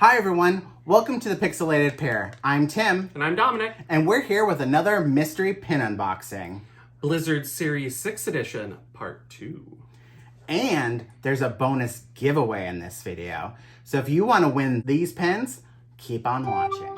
Hi everyone, welcome to the Pixelated Pair. I'm Tim. And I'm Dominic. And we're here with another mystery pin unboxing. Blizzard Series 6 Edition, Part 2. And there's a bonus giveaway in this video. So if you want to win these pins, keep on watching.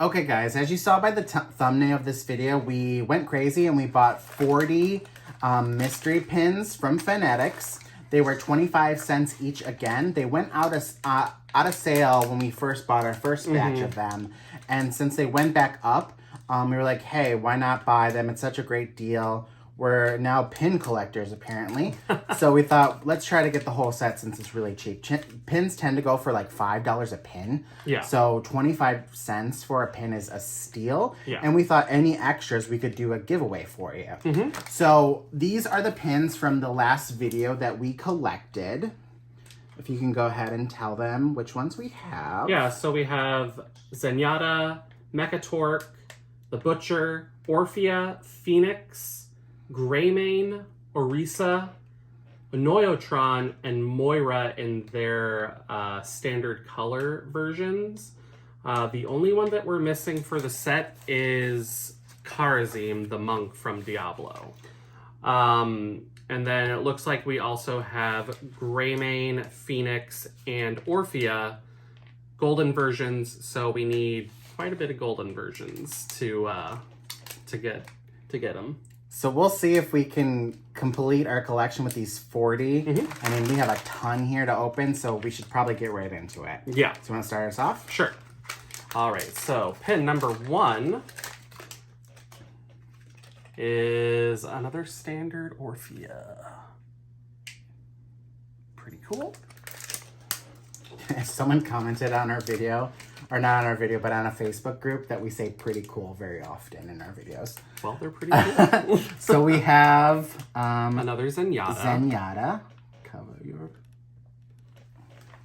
Okay guys, as you saw by the thumbnail of this video, we went crazy and we bought 40 mystery pins from Fanatics. They were 25 cents each again. They went out of sale when we first bought our first batch of them. And since they went back up, we were like, hey, why not buy them? It's such a great deal. We're now pin collectors, apparently. So we thought, let's try to get the whole set since it's really cheap. Pins tend to go for like $5 a pin. Yeah. So 25 cents for a pin is a steal. Yeah. And we thought any extras, we could do a giveaway for you. So these are the pins from the last video that we collected. If you can go ahead and tell them which ones we have. Yeah, so we have Zenyatta, Mechatork, the Butcher, Orphea, Phoenix, Greymane, Orisa, Noyotron, and Moira in their standard color versions. The only one that we're missing for the set is Kharazim, the monk from Diablo. And then it looks like we also have Greymane, Phoenix, and Orphea golden versions, so we need quite a bit of golden versions to get them. So we'll see if we can complete our collection with these 40. I mean, we have a ton here to open, so we should probably get right into it. Yeah. So you want to start us off? Sure. All right, so pin number 1 is another standard Orphea. Pretty cool. Someone commented on our video, or not on our video, but on a Facebook group that we say pretty cool very often in our videos. Well, they're pretty cool. So we have another Zenyatta. Cover your...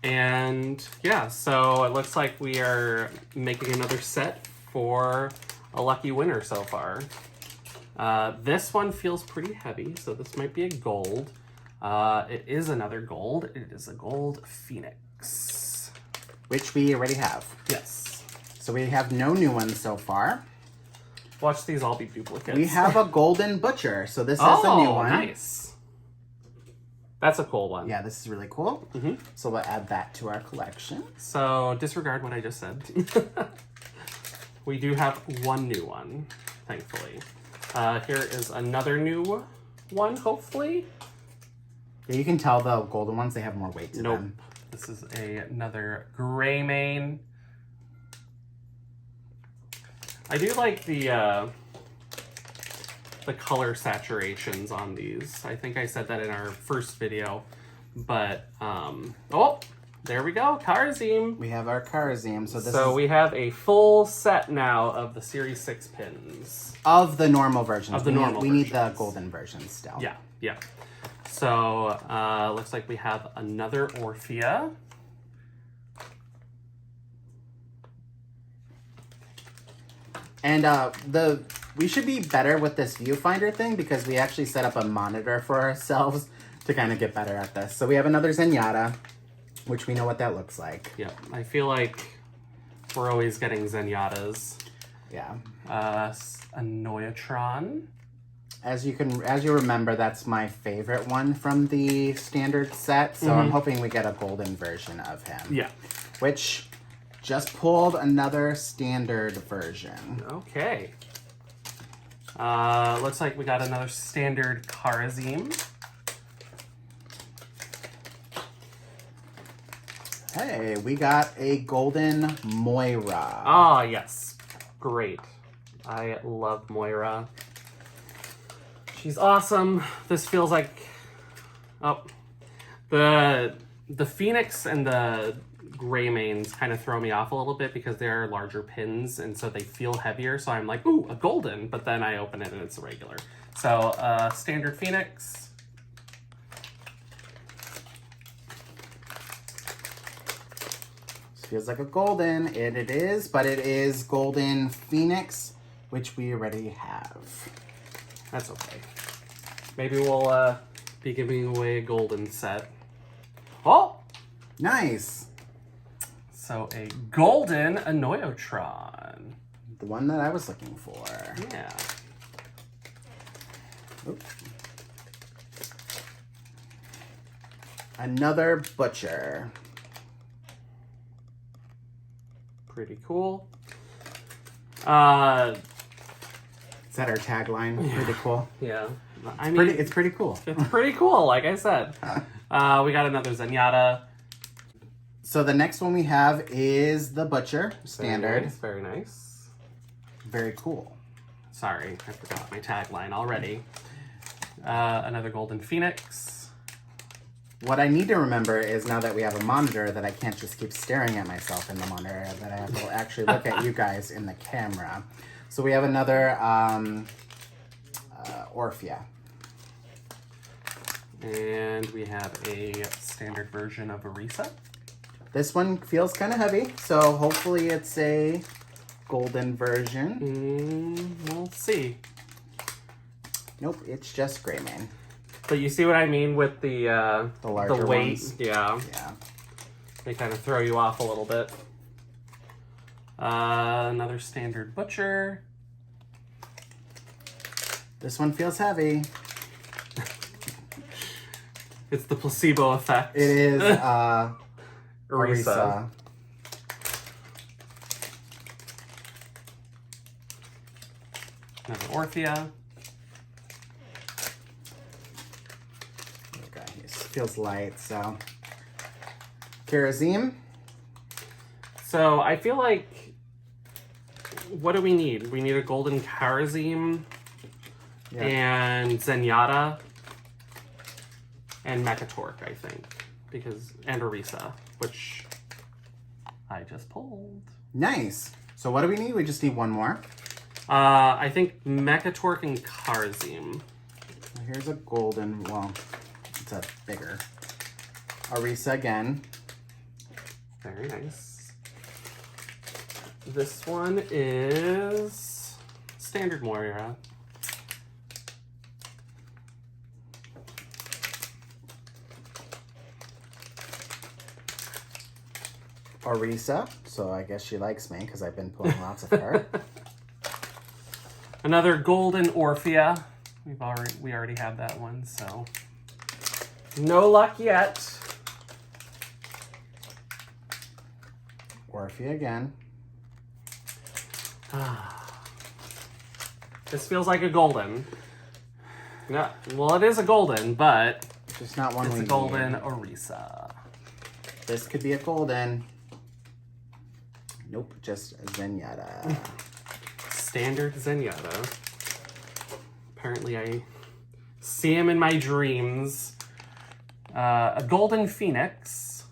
And yeah, so it looks like we are making another set for a lucky winner so far. This one feels pretty heavy, so this might be a gold. It is another gold. It is a gold Phoenix. Which we already have. Yes. So we have no new ones so far. Watch these all be duplicates. We have a golden Butcher, so this is a new one. Nice. That's a cool one. Yeah, this is really cool. So we'll add that to our collection. So disregard what I just said. We do have one new one, thankfully. Here is another new one, hopefully. Yeah, you can tell the golden ones, they have more weight to them. This is another Greymane. I do like the color saturations on these. I think I said that in our first video, but oh, there we go, Kharazim. We have our Kharazim. So we have a full set now of the Series 6 pins. Of the normal versions. We need the versions. golden versions still. Yeah, yeah. So looks like we have another Orphea. And we should be better with this viewfinder thing because we actually set up a monitor for ourselves to kind of get better at this. So we have another Zenyatta, which we know what that looks like. Yep, I feel like we're always getting Zenyatas. Yeah. A Noyotron. As you remember, that's my favorite one from the standard set. So I'm hoping we get a golden version of him. Yeah. Which just pulled another standard version. Okay. Looks like we got another standard Kharazim. Hey, we got a golden Moira. Ah, yes. Great. I love Moira. She's awesome. This feels like... Oh. The Phoenix and the Greymanes kind of throw me off a little bit because they're larger pins, and so they feel heavier. So I'm like, ooh, a golden, but then I open it and it's a regular. So, standard Phoenix. Feels like a golden, and it is, but it is golden Phoenix, which we already have. That's okay. Maybe we'll be giving away a golden set. Oh! Nice. So a golden Anoyotron. The one that I was looking for. Yeah. Oops. Another Butcher. Pretty cool. Is that our tagline? Yeah. Pretty cool. Yeah. It's pretty cool. It's pretty cool, like I said. We got another Zenyatta. So the next one we have is the Butcher. Standard. Very nice. Very cool. Sorry, I forgot my tagline already. Another Golden Phoenix. What I need to remember is now that we have a monitor that I can't just keep staring at myself in the monitor, that I have to actually look at you guys in the camera. So we have another Orphea. And we have a standard version of Orisa. This one feels kind of heavy, so hopefully it's a golden version. We'll see. Nope, it's just Greymane. But you see what I mean with the larger weight? ones. Yeah. Yeah. They kind of throw you off a little bit. Another standard Butcher. This one feels heavy. It's the placebo effect. It is Orisa. Orisa. Another Orphea. Okay, it feels light, so. Karazim. So I feel like, what do we need? We need a golden Karazim and Zenyatta and Mechatork, I think, and Orisa, which I just pulled. Nice. So what do we need? We just need one more. I think Mechatork and Karazim. Here's a golden, well, it's a bigger. Orisa again. Very nice. This one is standard Moira. Orisa, so I guess she likes me because I've been pulling lots of her. Another golden Orphea. We already have that one, so no luck yet. Orphea again. This feels like a golden. No, well, it is a golden, but Just not one it's we a golden need. Orisa. This could be a golden. Nope, just Zenyatta. Standard Zenyatta. Apparently I see him in my dreams. A golden Phoenix.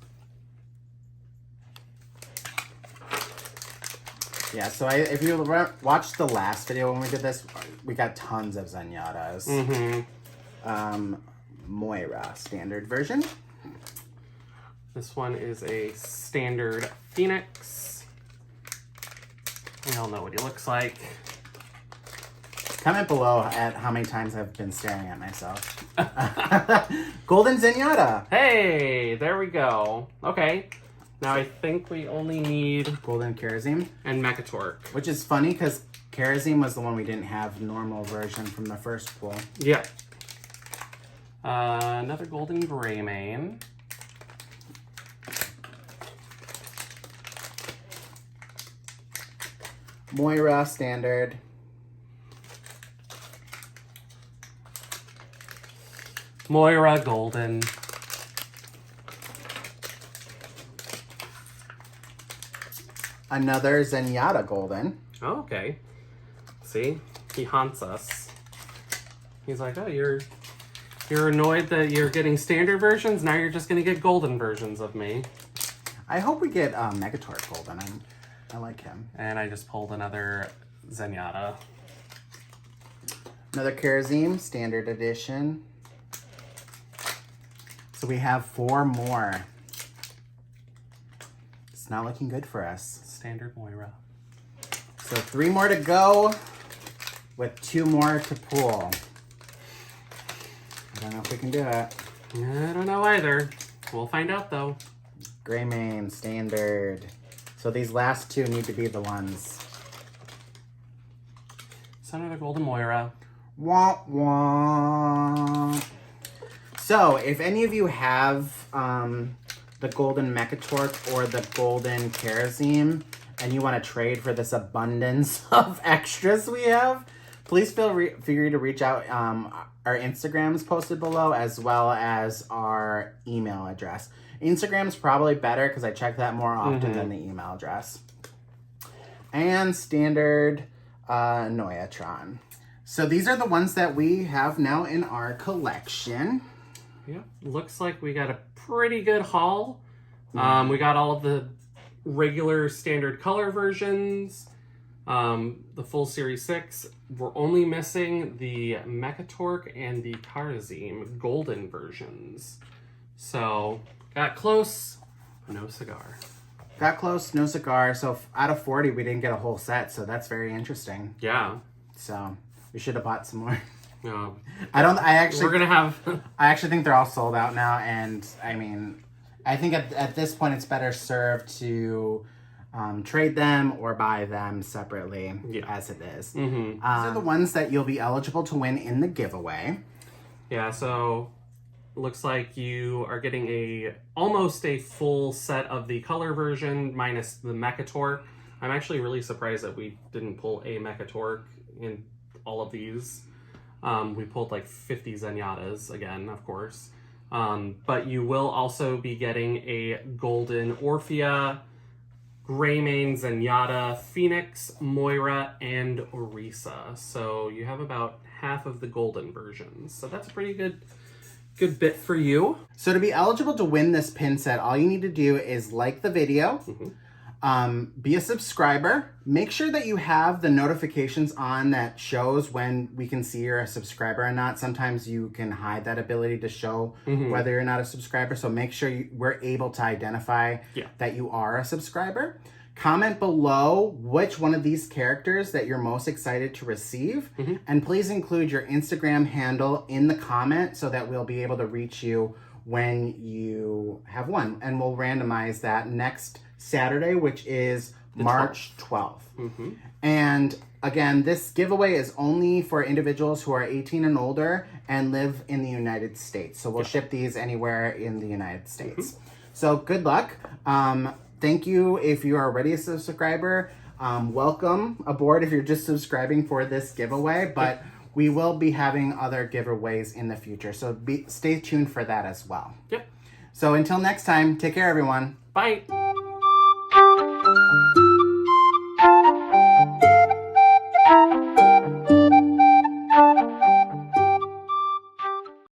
Yeah, so if you watched the last video when we did this, we got tons of Zenyatas. Moira, standard version. This one is a standard Phoenix. We all know what he looks like. Comment below at how many times I've been staring at myself. Golden Zenyatta. Hey, there we go. Okay, now I think we only need Golden Karazim. and Mechatork. Which is funny because Karazim was the one we didn't have normal version from the first pull. Yeah. Another golden Greymane. Moira, standard. Moira, golden. Another Zenyatta golden. Oh, okay. See? He haunts us. He's like, oh, you're annoyed that you're getting standard versions? Now you're just going to get golden versions of me. I hope we get Megatorp golden. I like him. And I just pulled another Zenyatta. Another Karazim, standard edition. So we have 4 more. It's not looking good for us. Standard Moira. So 3 more to go. with 2 more to pull. I don't know if we can do it. I don't know either. We'll find out though. Greymane, standard. So these last 2 need to be the ones. Senator Golden Moira. Wah, wah. So, if any of you have the Golden Mechatork or the Golden Karazim, and you want to trade for this abundance of extras we have, please feel free to reach out. Our Instagram is posted below, as well as our email address. Instagram's probably better because I check that more often than the email address. And standard Noyatron. So these are the ones that we have now in our collection. Yeah, looks like we got a pretty good haul. We got all of the regular standard color versions, the full Series 6. We're only missing the Mechatork and the Karazim golden versions. So, got close, no cigar. Got close, no cigar. So out of 40, we didn't get a whole set. So that's very interesting. Yeah. So we should have bought some more. No. We're gonna have. I actually think they're all sold out now, and I mean, I think at this point it's better served to trade them or buy them separately, as it is. These are the ones that you'll be eligible to win in the giveaway. Yeah. So. Looks like you are getting almost a full set of the color version minus the Mechatork. I'm actually really surprised that we didn't pull a Mechatork in all of these. We pulled like 50 Zenyatas again, of course. But you will also be getting a Golden Orphea, Greymane, Zenyatta, Phoenix, Moira, and Orisa. So you have about half of the golden versions. So that's a pretty good bit for you. So to be eligible to win this pin set, all you need to do is like the video, be a subscriber, make sure that you have the notifications on that shows when we can see you're a subscriber or not. Sometimes you can hide that ability to show whether you're not a subscriber. So make sure we're able to identify that you are a subscriber. Comment below which one of these characters that you're most excited to receive. And please include your Instagram handle in the comment so that we'll be able to reach you when you have won. And we'll randomize that next Saturday, which is March 12th. And again, this giveaway is only for individuals who are 18 and older and live in the United States. So we'll ship these anywhere in the United States. So good luck. Thank you if you are already a subscriber. Welcome aboard if you're just subscribing for this giveaway, but we will be having other giveaways in the future. So stay tuned for that as well. Yep. So until next time, take care, everyone. Bye.